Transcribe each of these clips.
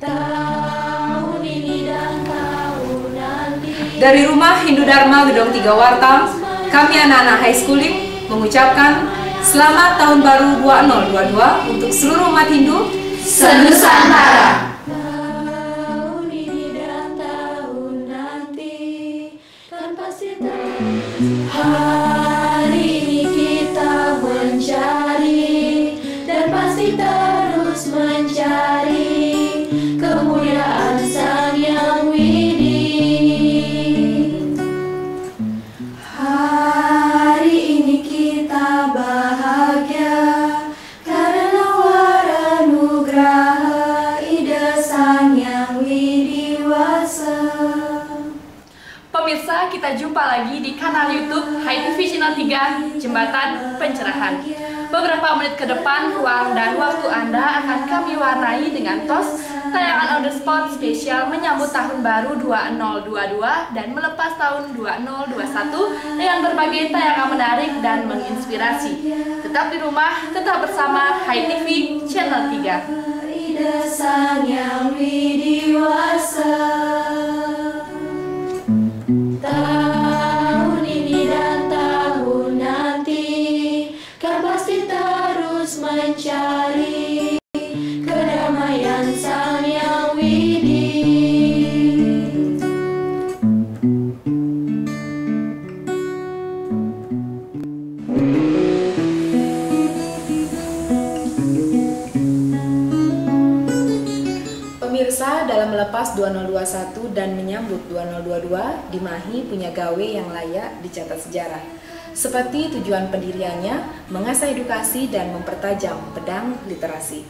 tahun ini dan tahun nanti. Dari rumah Hindu Dharma Gedong 3 Warta, kami anak-anak high schooling mengucapkan selamat tahun baru 2022 untuk seluruh umat Hindu Senusantara. Tahun ini dan tahun nanti kan pasti hari ini kita mencari dan pasti terus mencari kemuliaan Sang Yang Widi. Hari ini kita bahagia karena waranugraha ide Sang Yang Widiwasa. Pemirsa, kita jumpa lagi di kanal YouTube HiTV Channel 3 Jembatan Pencerahan. Beberapa menit ke depan, ruang dan waktu Anda akan kami warnai dengan tos tayangan on the spot spesial menyambut tahun baru 2022 dan melepas tahun 2021 dengan berbagai tayangan menarik dan menginspirasi. Tetap di rumah, tetap bersama HiTV Channel 3. Ide Sang Yang Widiwasa. Tahun ini dan tahun nanti kan pasti terus mencari kedamaian Sang Yang Widi. Pemirsa, dalam melepas 2021 dan menyambut 2022, Dimahi punya gawe yang layak dicatat sejarah. Seperti tujuan pendiriannya, mengasah edukasi dan mempertajam pedang literasi.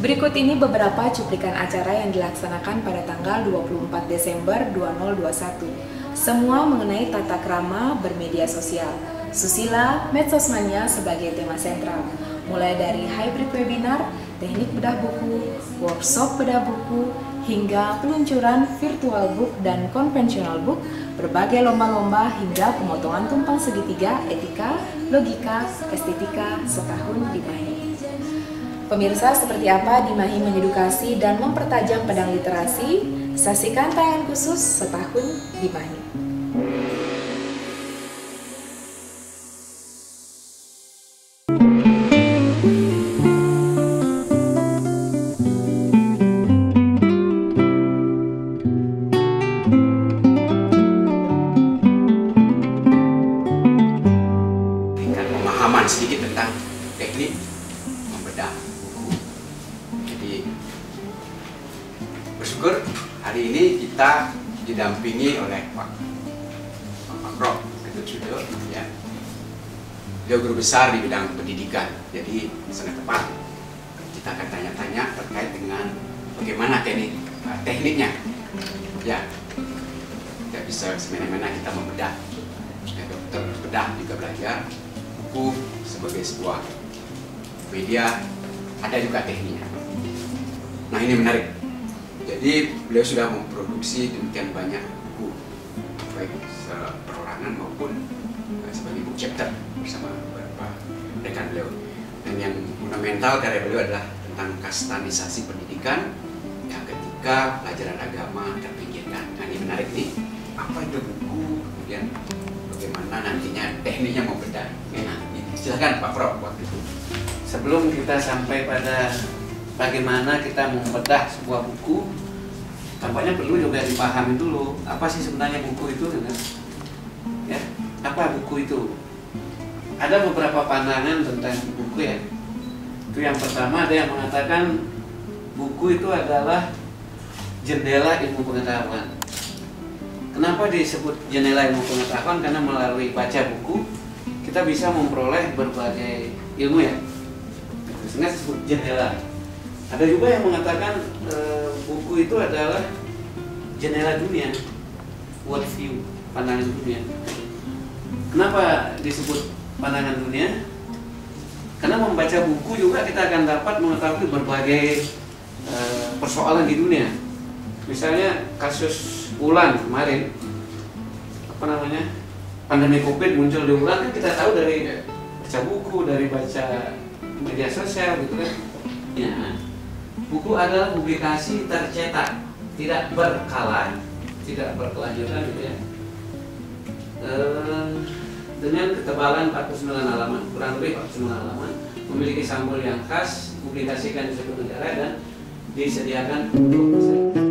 Berikut ini beberapa cuplikan acara yang dilaksanakan pada tanggal 24 Desember 2021. Semua mengenai tata krama bermedia sosial. Susila, medsos mania sebagai tema sentral. Mulai dari hybrid webinar, teknik bedah buku, workshop bedah buku, hingga peluncuran virtual book dan konvensional book, berbagai lomba-lomba hingga pemotongan tumpang segitiga, etika, logika, estetika setahun Dimahi. Pemirsa, seperti apa Dimahi mengedukasi dan mempertajam pedang literasi? Saksikan tayangan khusus setahun Dimahi. Sedikit tentang teknik membedah buku. Jadi bersyukur hari ini kita didampingi oleh Pak Prof. Ketut Sudo, ya. Beliau guru besar di bidang pendidikan. Jadi sangat tepat kita akan tanya-tanya terkait dengan bagaimana tekniknya. Ya, tidak bisa semena-mena kita membedah. Ya, dokter bedah juga belajar. Buku sebagai sebuah media ada juga tekniknya. Nah, ini menarik. Jadi beliau sudah memproduksi demikian banyak buku, baik perorangan maupun sebagai book chapter bersama beberapa rekan beliau. Dan yang fundamental karya beliau adalah tentang kastanisasi pendidikan yang ketika pelajaran agama terpinggirkan. Nah, ini menarik nih. Apa itu buku? Kemudian bagaimana nantinya tekniknya membedah. Silakan Pak Prof. Waktu itu. Sebelum kita sampai pada bagaimana kita membedah sebuah buku, tampaknya perlu juga dipahami dulu apa sih sebenarnya buku itu, kan? Ya, apa buku itu? Ada beberapa pandangan tentang buku, ya. Itu yang pertama, ada yang mengatakan buku itu adalah jendela ilmu pengetahuan. Kenapa disebut jendela ilmu pengetahuan? Karena melalui baca buku kita bisa memperoleh berbagai ilmu, ya. Sehingga disebut jendela. Ada juga yang mengatakan buku itu adalah jendela dunia, world view, pandangan dunia. Kenapa disebut pandangan dunia? Karena membaca buku juga kita akan dapat mengetahui berbagai persoalan di dunia. Misalnya kasus Wuhan kemarin, pandemi COVID muncul di Wuhan, kan kita tahu dari baca buku, dari baca media sosial, gitu kan. Ya. Buku adalah publikasi tercetak, tidak berkala, tidak berkelanjutan gitu ya. Dengan ketebalan 49 halaman, kurang lebih 49 halaman, memiliki sampul yang khas, publikasikan di suatu negara dan disediakan untuk masyarakat.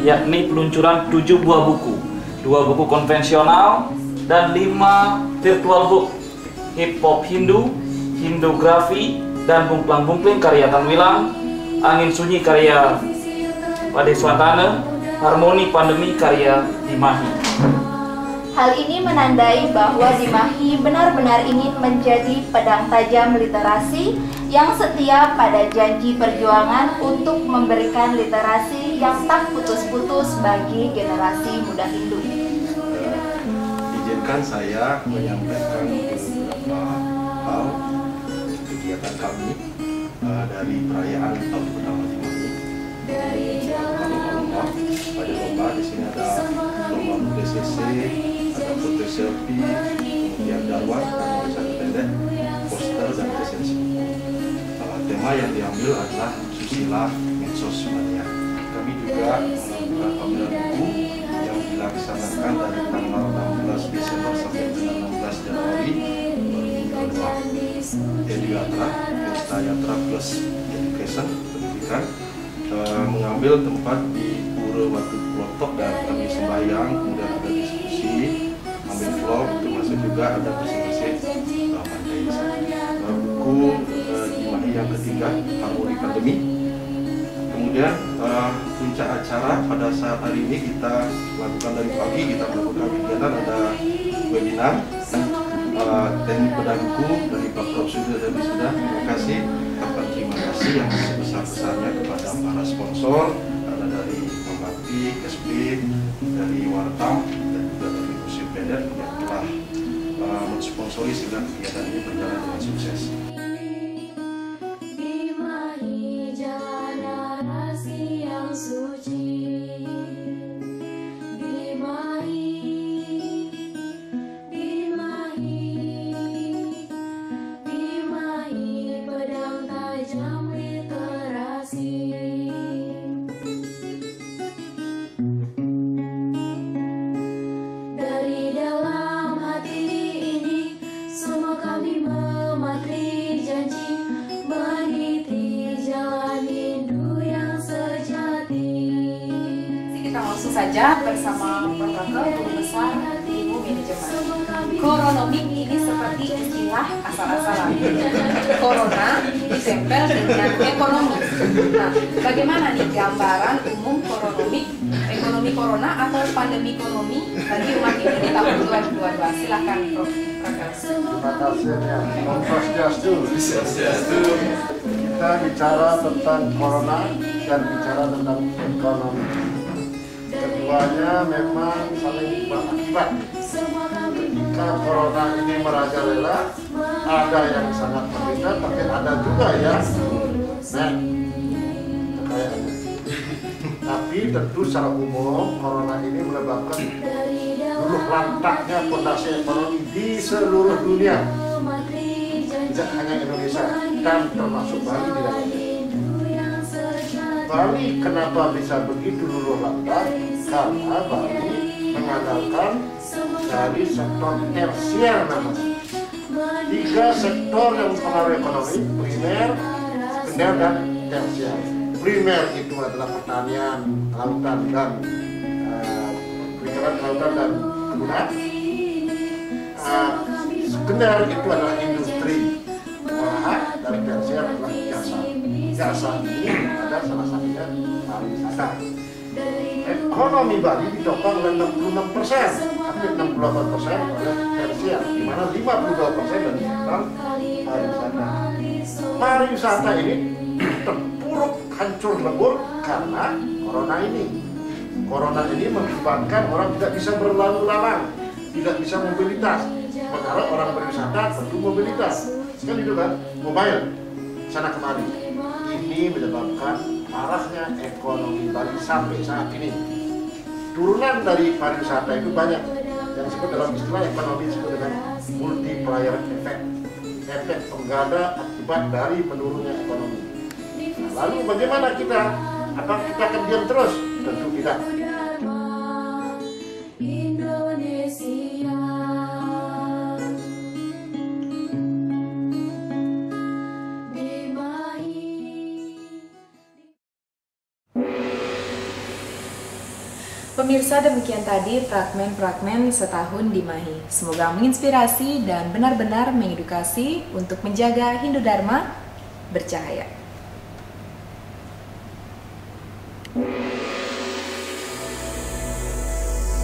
Yakni peluncuran 7 buah buku, 2 buku konvensional dan 5 virtual book, Hip Hop Hindu, Hindografi, dan Bumplang-Bumpling karya Tan Wilang, Angin Sunyi karya Pade Swatana, Harmoni Pandemi karya Dimahi. Hal ini menandai bahwa Dimahi benar-benar ingin menjadi pedang tajam literasi yang setia pada janji perjuangan untuk memberikan literasi yang tak putus-putus bagi generasi muda Hindu. Izinkan saya menyampaikan beberapa hal kegiatan kami dari perayaan tahun pertama Dimahi. Pada lomba di sini ada lomba PCC, ada foto selfie, kemudian dakwah, satu pendek, poster dan presensi. Tema yang diambil adalah susila medsos mania. Kami juga melakukan pameran buku yang dilaksanakan dari tanggal 16 Desember sampai dengan 16 Januari 2022. Ediatra, Pesta Yatra Plus Education, pendidikan, mengambil tempat di Pura Watu Klotok dan kami sembahyang, kemudian ada diskusi, ambil vlog, termasuk juga ada bersih-bersih pantai di sana. Buku Dimahi yang ketiga, Harmoni Pandemi. Kemudian puncak acara pada saat hari ini kita lakukan dari pagi, kita melakukan kegiatan, ada webinar teknik bedah buku dari Pak Prof. Sudah dan Wisuda. Terima kasih, ucapan terima kasih yang sebesar-besarnya kepada para sponsor, ada dari Mamati, Kesbin, dari Wartam, dan juga dari Museum Peder yang telah mensponsori sehingga kegiatan ini berjalan dengan sukses. Saja bersama Prof. Guru Besar Ilmu Manajemen. Koronomik ini seperti istilah asal-asalan. Corona ditempel dengan ekonomi. Nah, bagaimana nih gambaran umum koronomik, ekonomi corona atau pandemi ekonomi bagi umat ini di tahun 2022? Silakan Prof. Terima kasih ya. Om Swastiastu. Kita bicara tentang corona dan bicara tentang ekonomi. Keduanya memang saling berakibat. Ketika corona ini merajalela, ada yang sangat menderita, tapi ada juga yang kekayaannya. Tapi tentu secara umum corona ini menyebabkan luluh lantaknya fondasi ekonomi di seluruh dunia, tidak hanya Indonesia dan termasuk Bali di dalamnya. Bali kenapa bisa begitu luluh lantak? Karena Bali mengandalkan dari sektor tersier namanya. 3 sektor yang mempengaruhi ekonomi: primer, sekunder, dan tersier. Primer itu adalah pertanian, kelautan dan perikanan, kelautan dan kebunan. Sekunder itu adalah industri olahan, dan tersier adalah jasa. Jasa ini ada salah satunya pariwisata. Ekonomi Bali ditopang oleh 66%, tapi 68% oleh tersier, di mana 52% dari sektor pariwisata. Pariwisata ini terpuruk, hancur lebur karena corona ini. Corona ini mengakibatkan orang tidak bisa berlalu lalang, tidak bisa mobilitas. Sementara orang berwisata tentu mobilitas, kan itu kan, mobile sana kemari. Ini menyebabkan parahnya ekonomi Bali sampai saat ini. Turunan dari pariwisata itu banyak, yang disebut dalam istilah ekonomi disebut dengan multiplier effect, efek pengganda akibat dari menurunnya ekonomi. Nah, lalu bagaimana kita? Apakah kita akan diam terus? Tentu tidak. Pemirsa, demikian tadi fragmen-fragmen setahun di Mahi. Semoga menginspirasi dan benar-benar mengedukasi untuk menjaga Hindu Dharma bercahaya.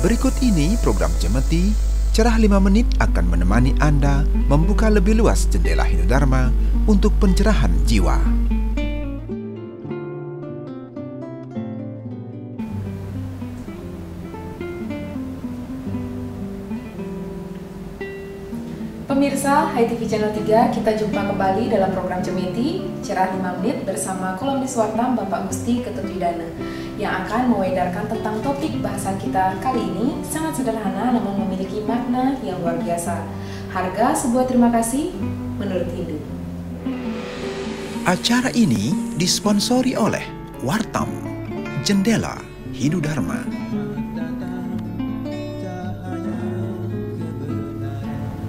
Berikut ini program Cemeti, Cerah 5 Menit akan menemani Anda membuka lebih luas jendela Hindu Dharma untuk pencerahan jiwa. Pemirsa, HiTV Channel 3, kita jumpa kembali dalam program Cemeti, Cerah 5 Menit bersama kolumnis Wartam Bapak Gusti Ketut Widana yang akan mengedarkan tentang topik bahasan kita kali ini sangat sederhana namun memiliki makna yang luar biasa. Harga sebuah terima kasih menurut Hindu. Acara ini disponsori oleh Wartam, Jendela Hindu Dharma.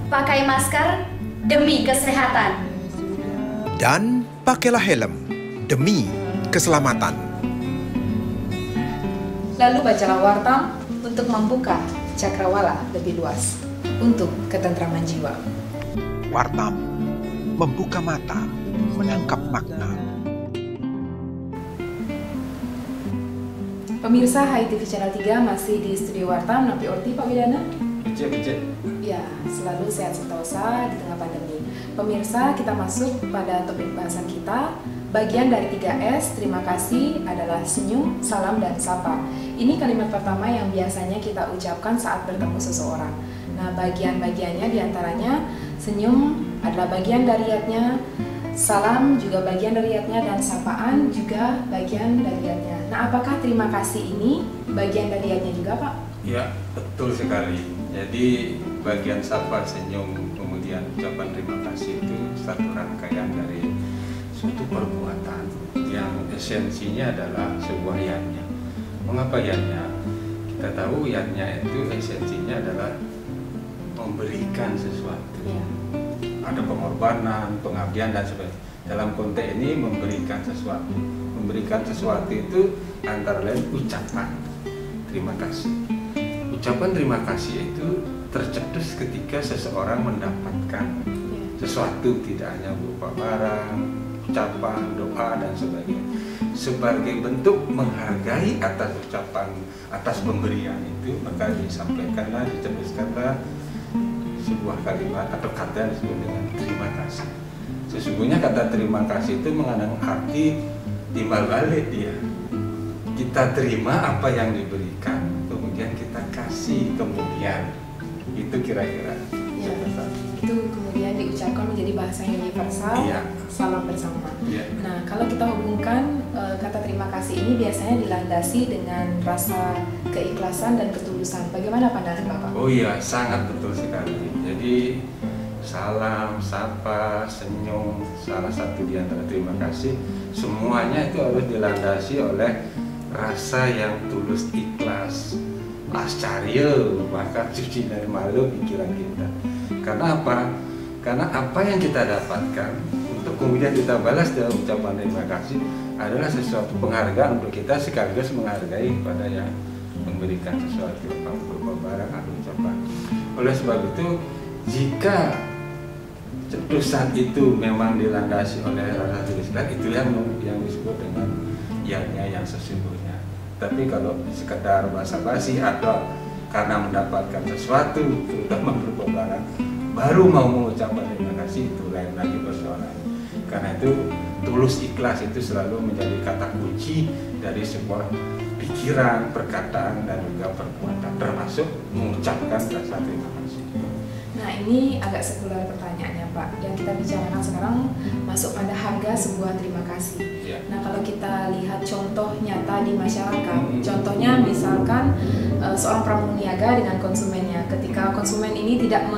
Pakai masker demi kesehatan. Dan pakailah helm demi keselamatan. Lalu bacalah Wartam untuk membuka cakrawala lebih luas untuk ketentraman jiwa. Wartam, membuka mata, menangkap makna. Pemirsa HiTV Channel 3 masih di studio Wartam, Napi Orti Pak Widana. Becek. Ya, selalu sehat sentosa di tengah pandemi. Pemirsa, kita masuk pada topik bahasan kita. Bagian dari 3S, terima kasih adalah senyum, salam, dan sapa. Ini kalimat pertama yang biasanya kita ucapkan saat bertemu seseorang. Nah, bagian-bagiannya diantaranya senyum adalah bagian dari yatnya, salam juga bagian dari yatnya, dan sapaan juga bagian dari yatnya. Nah, apakah terima kasih ini bagian dari yatnya juga, Pak? Ya, betul sekali. Jadi bagian sapa, senyum, kemudian ucapan terima kasih itu satu rangkaian dari suatu perbuatan yang esensinya adalah sebuah yatnya. Mengapa yatnya? Kita tahu yatnya itu esensinya adalah memberikan sesuatu. Ya. Ada pengorbanan, pengabdian, dan sebagainya. Dalam konteks ini memberikan sesuatu. Memberikan sesuatu itu antara lain ucapan terima kasih. Ucapan terima kasih itu tercetus ketika seseorang mendapatkan sesuatu, tidak hanya berupa barang, ucapan, doa, dan sebagainya. Sebagai bentuk menghargai atas ucapan, atas pemberian itu, maka disampaikanlah, dicetuskanlah sebuah kalimat atau kata yang disebut dengan terima kasih. Sesungguhnya kata terima kasih itu mengandung arti timbal balik dia. Kita terima apa yang diberikan, kemudian kita kasih kemudian. Itu kira-kira. Ya, itu kemudian diucapkan menjadi bahasa yang universal, ya. Salam bersama. Ya. Nah, kalau kita hubungkan kata terima kasih ini biasanya dilandasi dengan rasa keikhlasan dan ketulusan. Bagaimana pandangan Bapak? Oh iya, sangat betul sekali. Jadi salam, sapa, senyum, salah satu di antara terima kasih, semuanya itu harus dilandasi oleh rasa yang tulus, ikhlas, ascarya, bahkan cuci dari malu pikiran kita. Karena apa? Karena apa yang kita dapatkan untuk kemudian kita balas dengan ucapan terima kasih adalah sesuatu penghargaan untuk kita, sekaligus menghargai kepada yang memberikan sesuatu berupa barang atau ucapan. Oleh sebab itu, jika cetusan itu memang dilandasi oleh rasa tulus, itu yang disebut dengan yatnya yang sesungguhnya. Tapi kalau sekedar basa-basi atau karena mendapatkan sesuatu, terutama berupa barang, baru mau mengucapkan terima kasih, itu lain lagi persoalan. Karena itu tulus ikhlas itu selalu menjadi kata kunci dari sebuah pikiran, perkataan, dan juga perbuatan, termasuk mengucapkan rasa terima kasih. Nah, ini agak sekuler pertanyaannya, Pak. Yang kita bicarakan sekarang masuk pada harga sebuah terima kasih. Ya. Nah, kalau kita lihat contoh nyata di masyarakat, contohnya misalkan seorang pramuniaga dengan konsumennya. Ketika konsumen ini tidak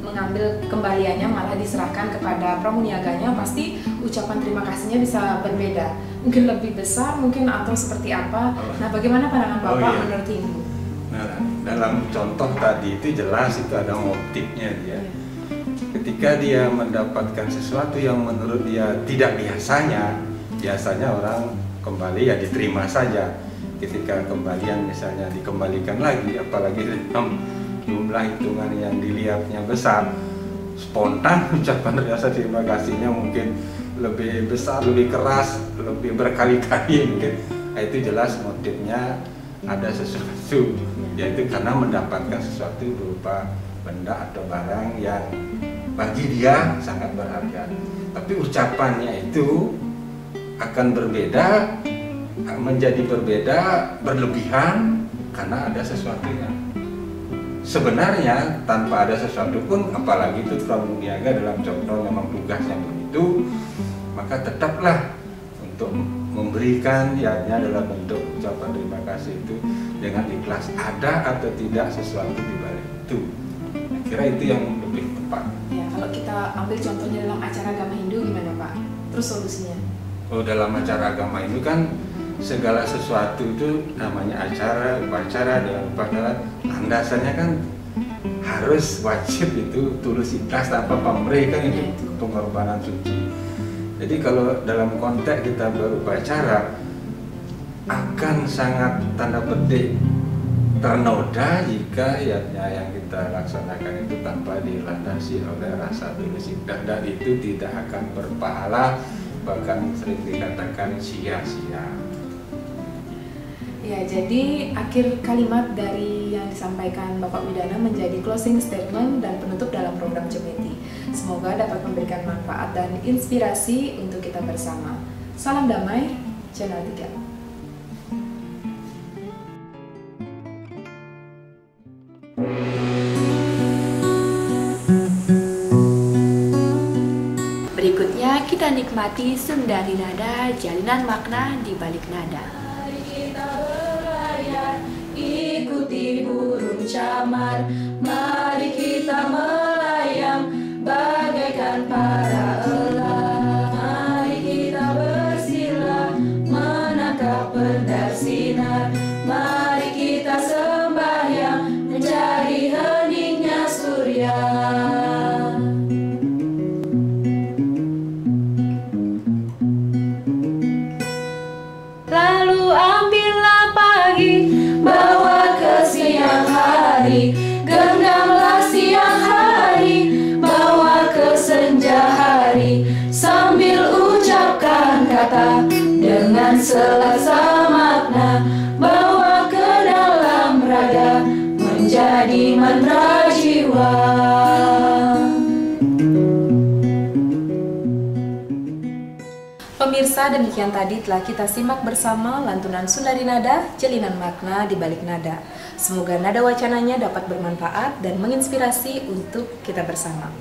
mengambil kembaliannya, malah diserahkan kepada pramuniaganya, pasti ucapan terima kasihnya bisa berbeda. Mungkin lebih besar, mungkin atau seperti apa. Nah, bagaimana pandangan Bapak menurut Ibu? Nah, dalam contoh tadi itu jelas itu ada motifnya dia. Ketika dia mendapatkan sesuatu yang menurut dia tidak biasanya orang kembali ya diterima saja. Ketika kembalian misalnya dikembalikan lagi, apalagi dalam jumlah hitungan yang dilihatnya besar, spontan ucapan rasa terima kasihnya mungkin lebih besar, lebih keras, lebih berkali-kali mungkin. Nah, itu jelas motifnya ada sesuatu, yaitu karena mendapatkan sesuatu berupa benda atau barang yang bagi dia sangat berharga. Tapi ucapannya itu akan berbeda, menjadi berbeda, berlebihan karena ada sesuatunya. Sebenarnya tanpa ada sesuatu pun, apalagi itu pramuniaga dalam contoh memang tugasnya begitu, maka tetaplah untuk memberikan ianya dalam bentuk ucapan terima kasih itu dengan ikhlas, ada atau tidak sesuatu di balik itu. Kira itu yang lebih tepat. Ya, kalau kita ambil contohnya dalam acara agama Hindu gimana, Pak? Terus solusinya? Oh, dalam acara agama Hindu kan segala sesuatu itu namanya acara, upacara, dalam upacara landasannya kan harus wajib itu tulus ikhlas tanpa pamrih kan, itu pengorbanan suci. Jadi kalau dalam konteks kita berupacara akan sangat tanda petik ternoda jika yang kita laksanakan itu tanpa dilandasi oleh rasa tulus ikhlas, dan itu tidak akan berpahala, bahkan sering dikatakan sia-sia. Ya, jadi akhir kalimat dari yang disampaikan Bapak Widana menjadi closing statement dan penutup dalam program Cemeti. Semoga dapat memberikan manfaat dan inspirasi untuk kita bersama. Salam damai, Channel 3. Berikutnya kita nikmati Sundari Nada, jalinan makna di balik nada. Ikuti burung camar, mari kita melayang bagaikan para elang. Mari kita bersila menangkap pendar sinar. Mari kita sembahyang mencari heningnya surya. Lalu ambillah pagi, bawa ke siang hari, genggamlah siang hari, bawa ke senja hari, sambil ucapkan kata dengan selasa makna, bawa ke dalam raga menjadi mantra jiwa. Pemirsa, demikian tadi telah kita simak bersama lantunan Sundari Nada, jalinan makna di balik nada. Semoga nada wacananya dapat bermanfaat dan menginspirasi untuk kita bersama.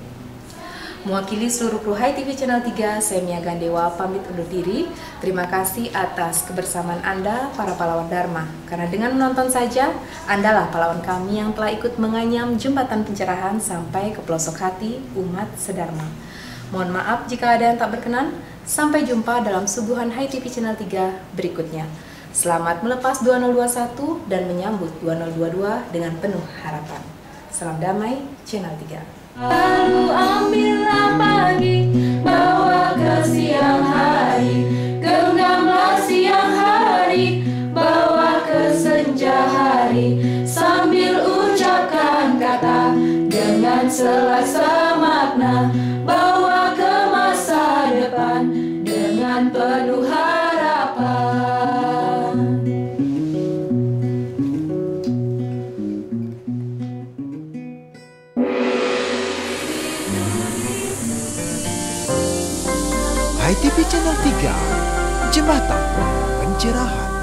Mewakili seluruh kru HiTV Channel 3, saya Mia Gandewa pamit undur diri. Terima kasih atas kebersamaan Anda, para pahlawan Dharma. Karena dengan menonton saja, Andalah pahlawan kami yang telah ikut menganyam jembatan pencerahan sampai ke pelosok hati umat sedharma. Mohon maaf jika ada yang tak berkenan. Sampai jumpa dalam suguhan HiTV Channel 3 berikutnya. Selamat melepas 2021 dan menyambut 2022 dengan penuh harapan. Salam damai, Channel 3. Lalu ambillah pagi, bawa ke siang hari, genggamlah siang hari, bawa ke senja hari, sambil ucapkan kata dengan selasa makna, bawa ke masa depan dengan penuh harapan. HiTV Channel 3, Jembatan Pencerahan.